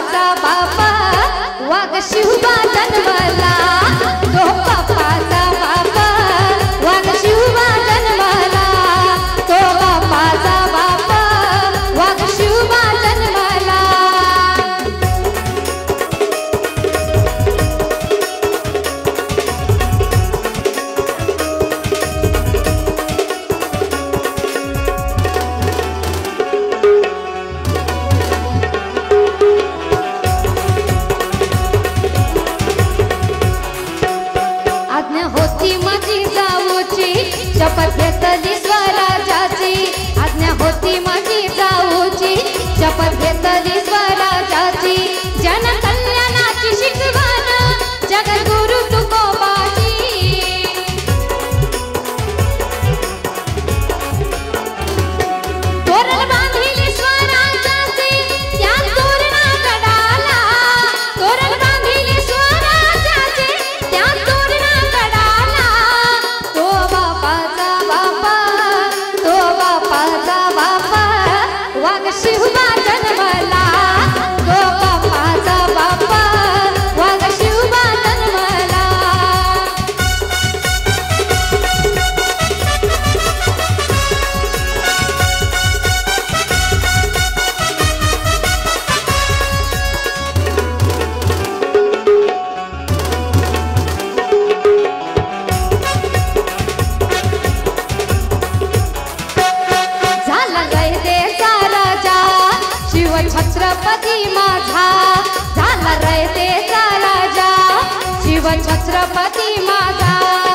बापाचा बापा वाघ शिवबा जन्मला, तो बापाचा बापा वाघ शिवबा जन्मला, तो बापाचा बापा वाघ शिवबा जन्मला. आज्ञा होती माझी जाऊची, शपथ घेतली स्वराजाची. आज्ञा होती माझी जाऊची, शपथ घेतली स्वराजाची. जन कल्याणाची शिकवण जगद्गुरु तुकोबाची. तोरण बांधिली स्वराजाची, त्या तोरणाकडाला. तोरण बांधिली स्वराजाची, त्या तोरणाकडाला. तो बापाचा बापा, तो बापाचा बापा वाघ शिवबा जन्मला, तो बापाचा बापा वाघ शिवबा जन्मला. झाला रयतेचा राजा शिव छत्रपती माझा. झाला रयतेचा राजा शिव छत्रपती माझा.